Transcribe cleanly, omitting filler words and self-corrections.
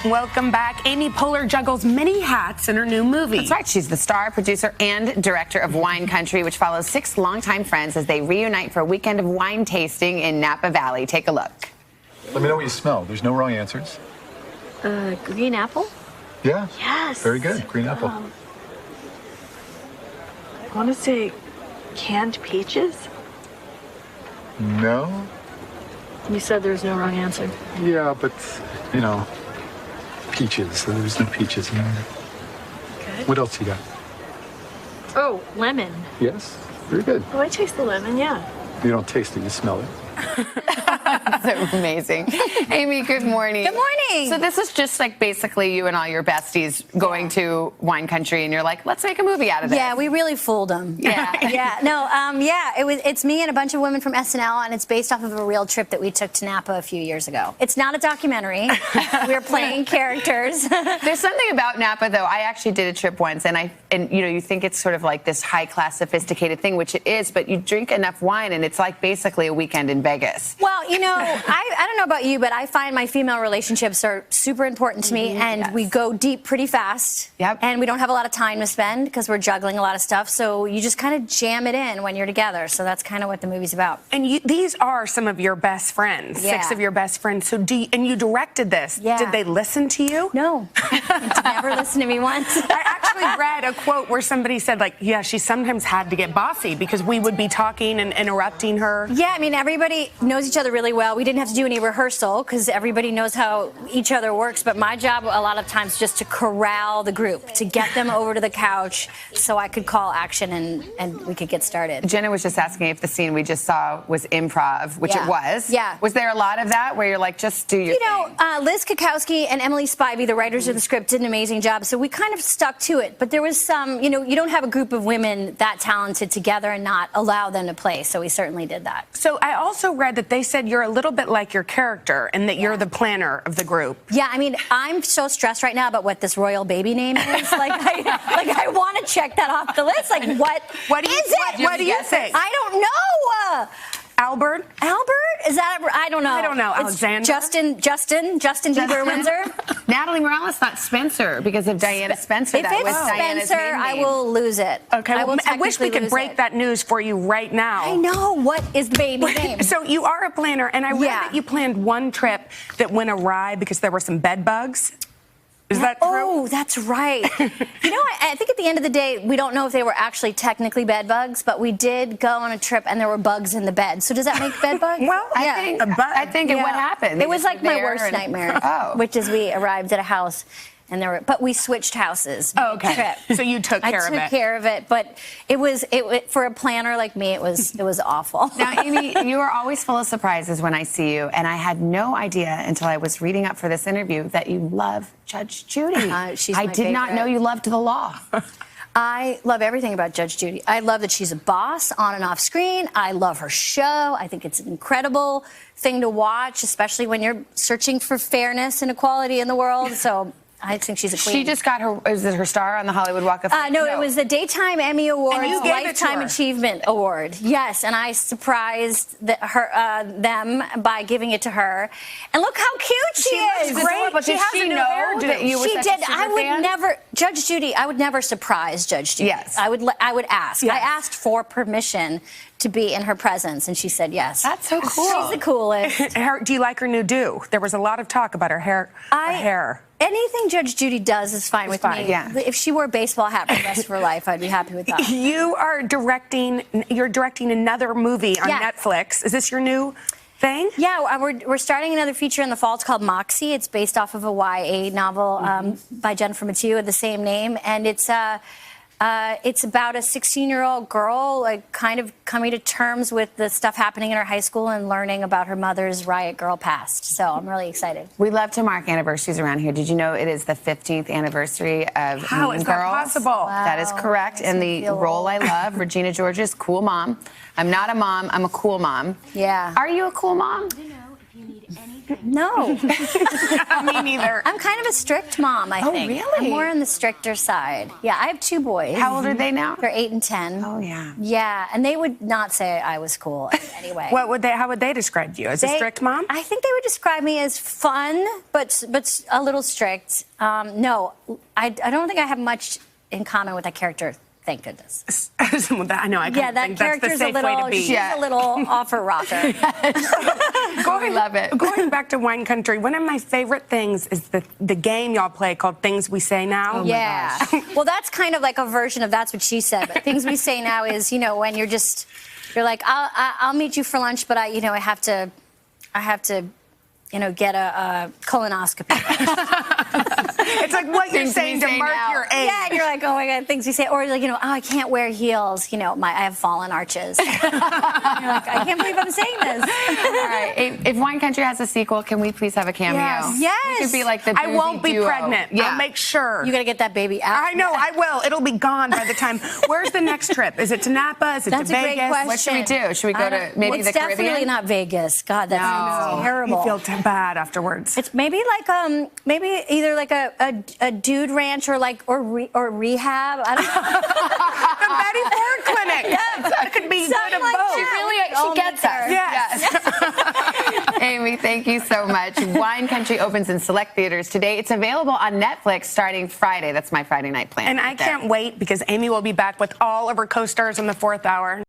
Welcome back. Amy Poehler juggles many hats in her new movie. That's right. She's the star, producer, and director of Wine Country, which follows 6 longtime friends as they reunite for a weekend of wine tasting in Napa Valley. Take a look. Let me know what you smell. There's no wrong answers. Green apple? Yeah. Yes. Very good. Green apple. I want to say canned peaches. No. You said there's no wrong answer. Yeah, but, you know, peaches. There's no peaches in there. Okay. What else you got? Oh, lemon. Yes. Very good. Oh, I taste the lemon, yeah. You don't taste it, you smell it. That's amazing. Amy, good morning. Good morning. So this is just like basically you and all your besties going to Wine Country, and you're like, let's make a movie out of this. Yeah, we really fooled them. Yeah, yeah. No, it's me and a bunch of women from SNL, and it's based off of a real trip that we took to Napa a few years ago. It's not a documentary. We're playing characters. There's something about Napa, though. I actually did a trip once, and you know, you think it's sort of like this high-class, sophisticated thing, which it is, but you drink enough wine, and it's like basically a weekend in Vegas. Well, you know, I don't know about you, but I find my female relationships are super important to me, and we go deep pretty fast. Yep. And we don't have a lot of time to spend because we're juggling a lot of stuff, so you just kind of jam it in when you're together. So that's kind of what the movie's about. And these are some of your best friends, Yeah. 6 of your best friends. So and you directed this. Yeah. Did they listen to you? No. Never listened to me once. I actually read a quote where somebody said, like, yeah, she sometimes had to get bossy because we would be talking and interrupting her. Yeah, I mean, everybody knows each other really well. We didn't have to do any rehearsal because everybody knows how each other works. But my job a lot of times just to corral the group, to get them over to the couch so I could call action and we could get started. Jenna was just asking if the scene we just saw was improv, which it was. Yeah. Was there a lot of that where you're like, just do your thing? Liz Kakowski and Emily Spivey, the writers of the script, did an amazing job. So we kind of stuck to it. But there was some, you know, you don't have a group of women that talented together and not allow them to play. So we certainly did that. So I also read that they said you're a little bit like your character and that you're the planner of the group. Yeah, I mean, I'm so stressed right now about what this royal baby name is. I want to check that off the list. Like, what is it? What do you think? I don't know. Albert? Is that? I don't know. I don't know. It's Alexander? Justin Bieber Windsor. Natalie Morales thought Spencer because of Diana Spencer. If that was it's Diana's Spencer, main I name. will lose it. Okay, I wish we could break it. that news for you right now. I know. What is the baby name? So you are a planner, and I read that you planned one trip that went awry because there were some bed bugs. Is that true? Oh, that's right. You know, I think at the end of the day, we don't know if they were actually technically bed bugs, but we did go on a trip and there were bugs in the bed. So does that make bed bugs? Well, I think what happened. It was like my worst nightmare, which is we arrived at a house and but we switched houses. Oh, okay. So you took care of it. I took care of it, but it was for a planner like me, it was awful. Now, Amy, you are always full of surprises when I see you, and I had no idea until I was reading up for this interview that you love Judge Judy. I did not know you loved the law. I love everything about Judge Judy. I love that she's a boss on and off screen. I love her show. I think it's an incredible thing to watch, especially when you're searching for fairness and equality in the world. So I think she's a queen. She just got her star on the Hollywood Walk of Fame? No, it was the Daytime Emmy Awards Lifetime her. Achievement Award. Yes, and I surprised them by giving it to her. And look how cute she is. She's great. But did she know that you were She such did. a super I would fan? never, Judge Judy. I would never surprise Judge Judy. Yes. I would ask. Yes. I asked for permission to be in her presence, and she said yes. That's so cool. She's the coolest. Do you like her new do? There was a lot of talk about her hair. Anything Judge Judy does is fine with me. Yeah. If she wore a baseball hat for the rest of her life, I'd be happy with that. You're directing another movie on Netflix. Is this your new thing? Yeah, we're starting another feature in the fall. It's called Moxie. It's based off of a YA novel by Jennifer Mathieu of the same name, and it's about a 16-year-old girl, like, kind of coming to terms with the stuff happening in her high school and learning about her mother's riot girl past. So I'm really excited. We love to mark anniversaries around here. Did you know it is the 15th anniversary of How Mean is Girls? that possible? Wow. That is correct. And the role I love, Regina George's cool mom. I'm not a mom. I'm a cool mom. Yeah. Are you a cool mom? You know, if you need any No. Me neither. I'm kind of a strict mom, I think. really? I'm more on the stricter side. Yeah, I have 2 boys. How old are they now? They're 8 and 10. Oh, yeah. Yeah, and they would not say I was cool anyway. How would they describe you? As a strict mom? I think they would describe me as fun, but a little strict. No, I don't think I have much in common with that character. Thank goodness. I know. I Yeah, that think that's the character's a safe way to little. be. She's a little off her rocker. We love it. Going back to wine country, one of my favorite things is the game y'all play called Things We Say Now. Yeah. Well, that's kind of like a version of That's What She Said. But Things We Say Now is, when you're like, I'll meet you for lunch, but I have to, get a colonoscopy. It's like what you're saying to mark your age. Yeah, and you're like, oh my God, things we say. Or like, oh, I can't wear heels. I have fallen arches. You're like, I can't believe I'm saying this. All right. If Wine Country has a sequel, can we please have a cameo? Yes. We could be like the I won't be duo. pregnant. Yeah. I'll make sure. You got to get that baby out. I know, I will. It'll be gone by the time. Where's the next trip? Is it to Napa? Is it That's to a great Vegas? question. What should we do? Should we go to maybe the It's definitely Caribbean? not Vegas. God, that sounds terrible. You feel bad afterwards. It's maybe like maybe either like a dude ranch or rehab. I don't know. The Betty Ford Clinic. Yeah, That could be good something of like both. that. She gets us. Yes. Amy, thank you so much. Wine Country opens in select theaters today. It's available on Netflix starting Friday. That's my Friday night plan. And I can't wait because Amy will be back with all of her co-stars in the 4th hour.